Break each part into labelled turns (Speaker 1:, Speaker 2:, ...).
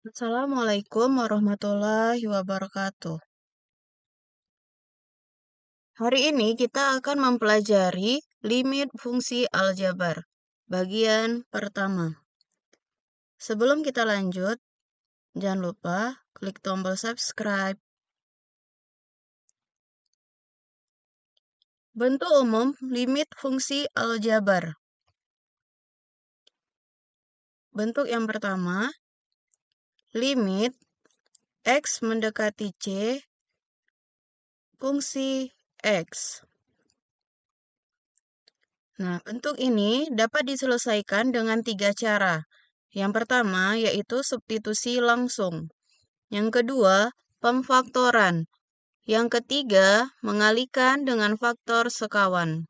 Speaker 1: Assalamualaikum warahmatullahi wabarakatuh. Hari ini kita akan mempelajari limit fungsi aljabar, bagian pertama. Sebelum kita lanjut, jangan lupa klik tombol subscribe. Bentuk umum limit fungsi aljabar. Bentuk yang pertama, limit X mendekati C fungsi X. Nah, bentuk ini dapat diselesaikan dengan 3 cara. Yang pertama yaitu substitusi langsung. Yang kedua, pemfaktoran. Yang ketiga, mengalihkan dengan faktor sekawan.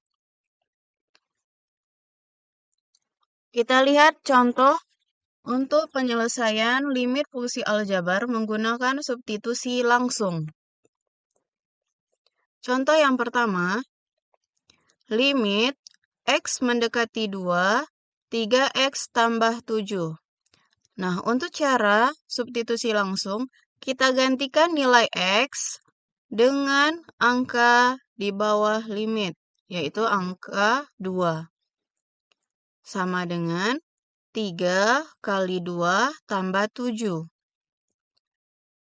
Speaker 1: Kita lihat contoh untuk penyelesaian limit fungsi aljabar menggunakan substitusi langsung. Contoh yang pertama, limit X mendekati 2, 3X tambah 7. Nah, untuk cara substitusi langsung, kita gantikan nilai X dengan angka di bawah limit, yaitu angka 2. Sama dengan 3 kali 2 tambah 7.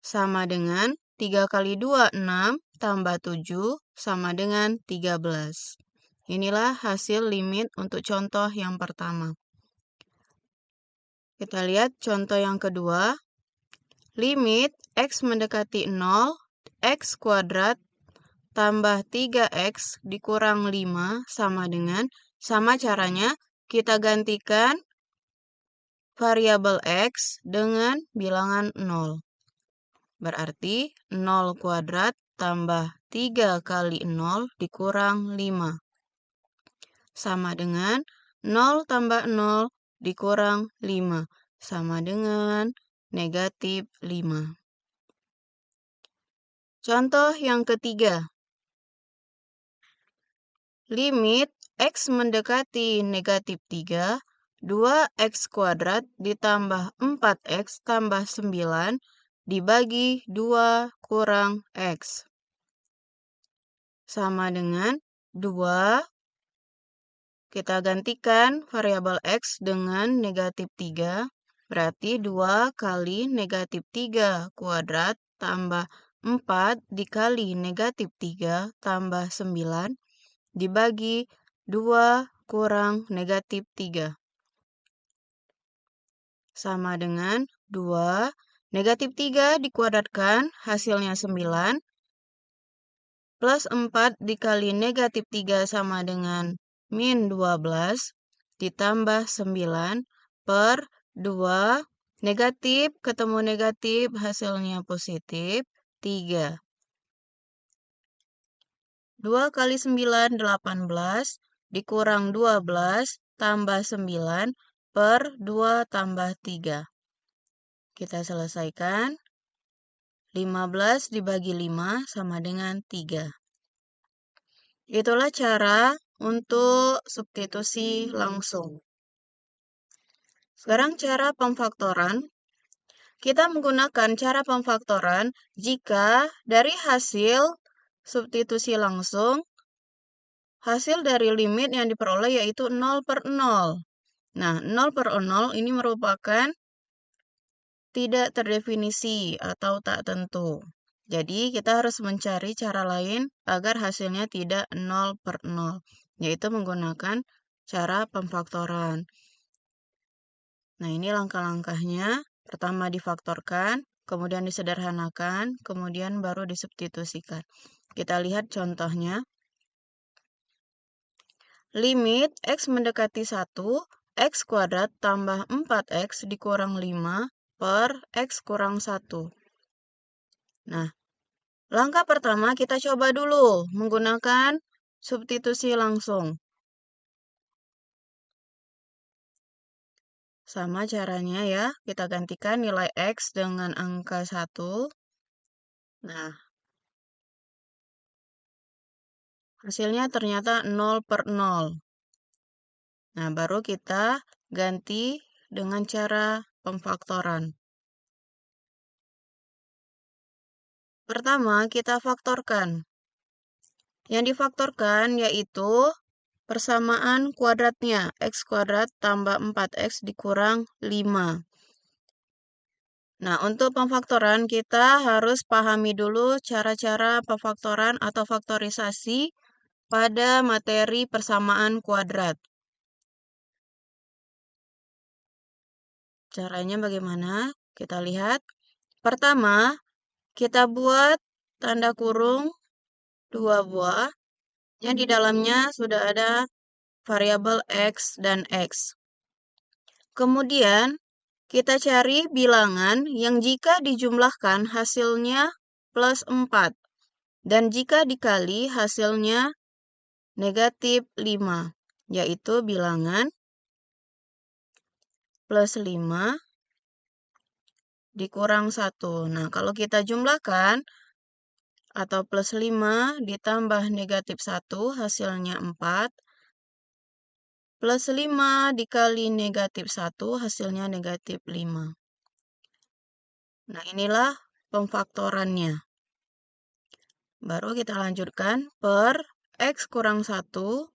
Speaker 1: Sama dengan 3 kali 2, 6, tambah 7, sama dengan 13. Inilah hasil limit untuk contoh yang pertama. Kita lihat contoh yang kedua. Limit X mendekati 0, X kuadrat tambah 3X dikurang 5 sama caranya kita gantikan variabel X dengan bilangan 0. Berarti 0 kuadrat tambah 3 kali 0 dikurang 5. Sama dengan 0 tambah 0 dikurang 5. Sama dengan negatif 5. Contoh yang ketiga. Limit X mendekati negatif 3, 2X kuadrat ditambah 4X tambah 9 dibagi 2 kurang X. Sama dengan 2. Kita gantikan variabel X dengan negatif 3. Berarti 2 kali negatif 3 kuadrat tambah 4 dikali negatif 3 tambah 9 dibagi 2 kurang negatif 3. Sama dengan 2. Negatif 3 dikuadratkan, hasilnya 9. Plus 4 dikali negatif 3 sama dengan min 12. Ditambah 9 per 2. Negatif ketemu negatif, hasilnya positif 3. 2 kali 9, 18, dikurang 12, tambah 9, per 2 tambah 3. Kita selesaikan. 15 dibagi 5 sama dengan 3. Itulah cara untuk substitusi langsung. Sekarang cara pemfaktoran. Kita menggunakan cara pemfaktoran jika dari hasil substitusi langsung, hasil dari limit yang diperoleh yaitu 0 per 0. Nah, 0 per 0 ini merupakan tidak terdefinisi atau tak tentu. Jadi, kita harus mencari cara lain agar hasilnya tidak 0 per 0, yaitu menggunakan cara pemfaktoran. Nah, ini langkah-langkahnya. Pertama difaktorkan, kemudian disederhanakan, kemudian baru disubstitusikan. Kita lihat contohnya. Limit X mendekati 1, X kuadrat tambah 4X dikurang 5 per X kurang 1. Nah, langkah pertama kita coba dulu menggunakan substitusi langsung. Sama caranya ya, kita gantikan nilai X dengan angka 1. Nah, hasilnya ternyata 0 per 0. Nah, baru kita ganti dengan cara pemfaktoran. Pertama, kita faktorkan. Yang difaktorkan yaitu persamaan kuadratnya. X kuadrat tambah 4X dikurang 5. Nah, untuk pemfaktoran kita harus pahami dulu cara-cara pemfaktoran atau faktorisasi pada materi persamaan kuadrat. Caranya bagaimana? Kita lihat. Pertama, kita buat tanda kurung 2 buah yang di dalamnya sudah ada variabel X dan X. Kemudian, kita cari bilangan yang jika dijumlahkan hasilnya plus 4. Dan jika dikali hasilnya negatif 5. Yaitu bilangan plus 5 dikurang 1. Nah, kalau kita jumlahkan, atau plus 5 ditambah negatif 1 hasilnya 4. Plus 5 dikali negatif 1 hasilnya negatif 5. Nah, inilah pemfaktorannya. Baru kita lanjutkan per X kurang 1.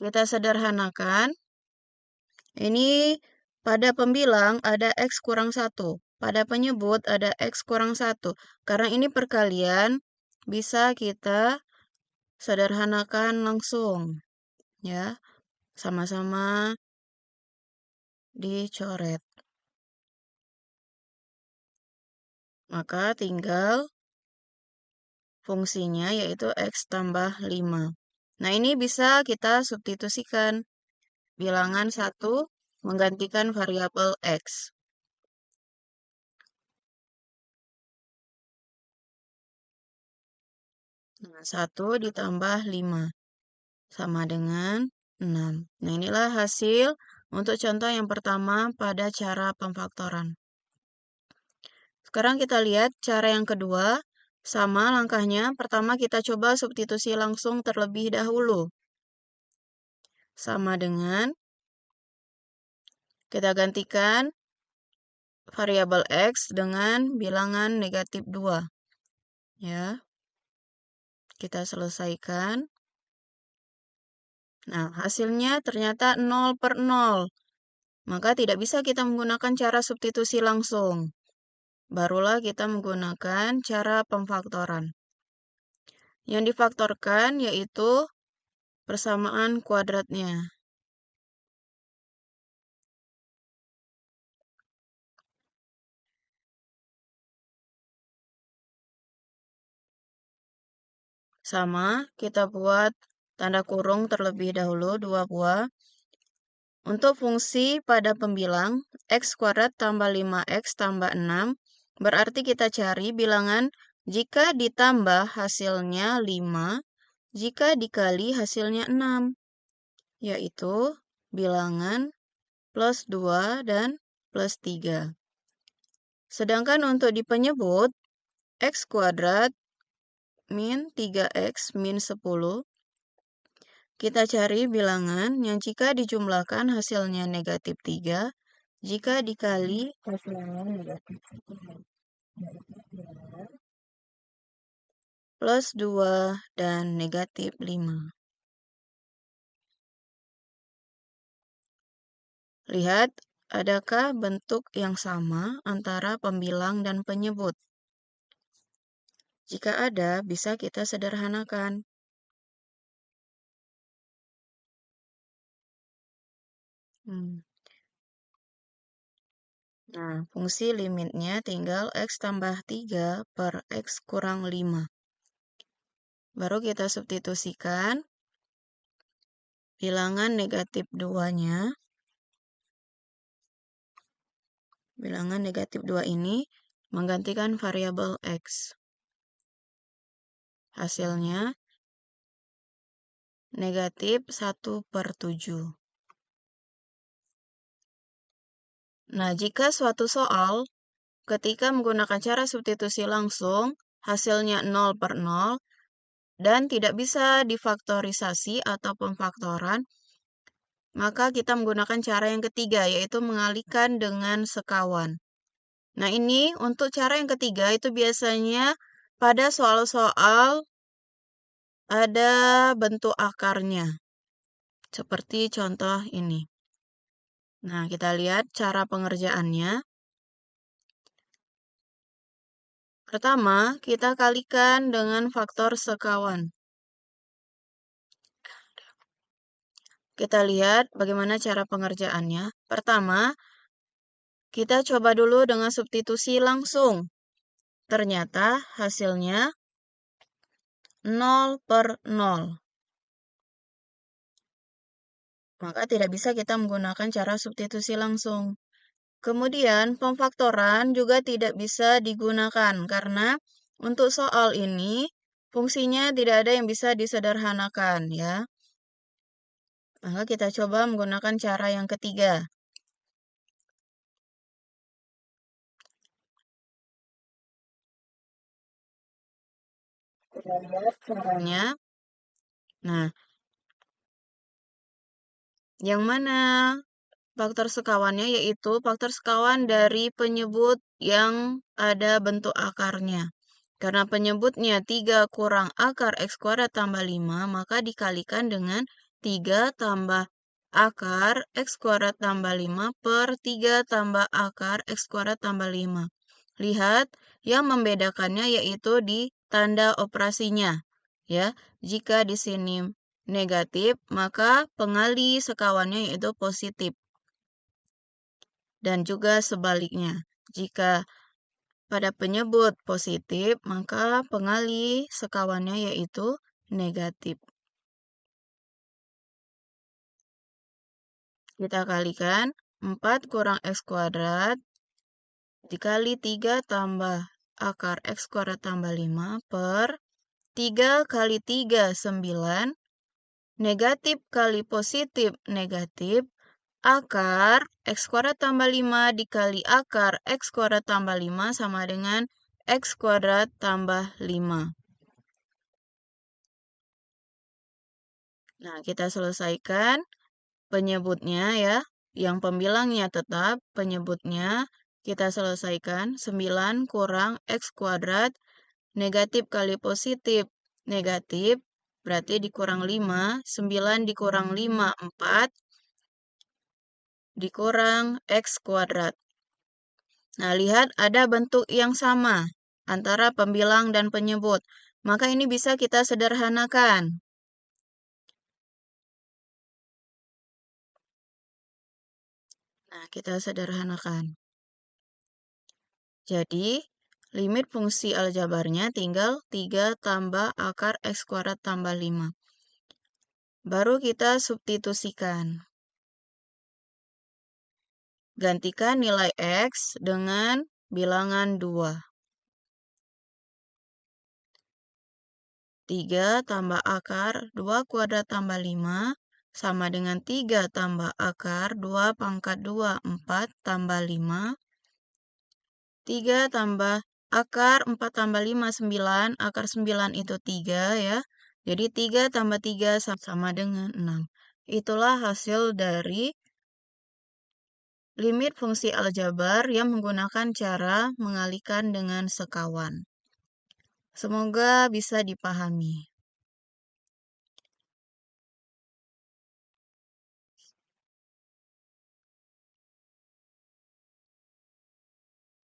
Speaker 1: Kita sederhanakan. Ini pada pembilang ada X kurang 1. Pada penyebut ada X kurang 1. Karena ini perkalian, bisa kita sederhanakan langsung. Ya, sama-sama dicoret. Maka tinggal fungsinya yaitu X tambah 5. Nah, ini bisa kita substitusikan. Bilangan 1 menggantikan variabel X. Nah, 1 ditambah 5 sama dengan 6. Nah, inilah hasil untuk contoh yang pertama pada cara pemfaktoran. Sekarang kita lihat cara yang kedua. Sama langkahnya. Pertama kita coba substitusi langsung terlebih dahulu. Sama dengan kita gantikan variabel X dengan bilangan negatif 2. Ya. Kita selesaikan. Nah, hasilnya ternyata 0/0. Maka tidak bisa kita menggunakan cara substitusi langsung. Barulah kita menggunakan cara pemfaktoran. Yang difaktorkan yaitu persamaan kuadratnya. Sama, kita buat tanda kurung terlebih dahulu 2 buah. Untuk fungsi pada pembilang, X kuadrat tambah 5X tambah 6, berarti kita cari bilangan jika ditambah hasilnya 5, jika dikali hasilnya 6, yaitu bilangan plus 2 dan plus 3. Sedangkan untuk di penyebut, X kuadrat min 3X min 10, kita cari bilangan yang jika dijumlahkan hasilnya negatif 3, jika dikali hasilnya negatif 1, plus 2 dan negatif 5. Lihat, adakah bentuk yang sama antara pembilang dan penyebut? Jika ada, bisa kita sederhanakan. Nah, fungsi limitnya tinggal X tambah 3 per X kurang 5. Baru kita substitusikan bilangan negatif 2-nya. Bilangan negatif 2 ini menggantikan variabel X. Hasilnya negatif 1/7. Nah, jika suatu soal ketika menggunakan cara substitusi langsung, hasilnya 0/0 dan tidak bisa difaktorisasi atau pemfaktoran, maka kita menggunakan cara yang ketiga, yaitu mengalihkan dengan sekawan. Nah, ini untuk cara yang ketiga itu biasanya pada soal-soal ada bentuk akarnya. Seperti contoh ini. Nah, kita lihat cara pengerjaannya. Pertama, kita kalikan dengan faktor sekawan. Kita lihat bagaimana cara pengerjaannya. Pertama, kita coba dulu dengan substitusi langsung. Ternyata hasilnya 0/0. Maka tidak bisa kita menggunakan cara substitusi langsung. Kemudian, pemfaktoran juga tidak bisa digunakan karena untuk soal ini fungsinya tidak ada yang bisa disederhanakan ya. Maka kita coba menggunakan cara yang ketiga. Kita lihat caranya. Nah, yang mana faktor sekawannya yaitu faktor sekawan dari penyebut yang ada bentuk akarnya. Karena penyebutnya 3 kurang akar X kuadrat tambah 5, maka dikalikan dengan 3 tambah akar X kuadrat tambah 5 per 3 tambah akar X kuadrat tambah 5. Lihat, yang membedakannya yaitu di tanda operasinya. Ya, jika di sini negatif, maka pengali sekawannya yaitu positif. Dan juga sebaliknya. Jika pada penyebut positif, maka pengali sekawannya yaitu negatif. Kita kalikan 4 kurang X kuadrat dikali 3 tambah akar X kuadrat tambah 5 per 3 kali 3, 9. Negatif kali positif, negatif. Akar X kuadrat tambah 5 dikali akar X kuadrat tambah 5 sama dengan X kuadrat tambah 5. Nah, kita selesaikan penyebutnya ya. Yang pembilangnya tetap, penyebutnya kita selesaikan. 9 kurang X kuadrat, negatif kali positif, negatif. Berarti dikurang 5, 9 dikurang 5, 4. Dikurang X kuadrat. Nah, lihat ada bentuk yang sama antara pembilang dan penyebut. Maka ini bisa kita sederhanakan. Nah, kita sederhanakan. Jadi, limit fungsi aljabarnya tinggal 3 tambah akar X kuadrat tambah 5. Baru kita substitusikan. Gantikan nilai X dengan bilangan 2. 3 tambah akar 2 kuadrat tambah 5 sama dengan 3 tambah akar 2 pangkat 2, 4 tambah 5. 3 tambah akar 4 tambah 5, 9. Akar 9 itu 3 ya. Jadi 3 tambah 3 sama dengan 6. Itulah hasil dari limit fungsi aljabar yang menggunakan cara mengalihkan dengan sekawan. Semoga bisa dipahami.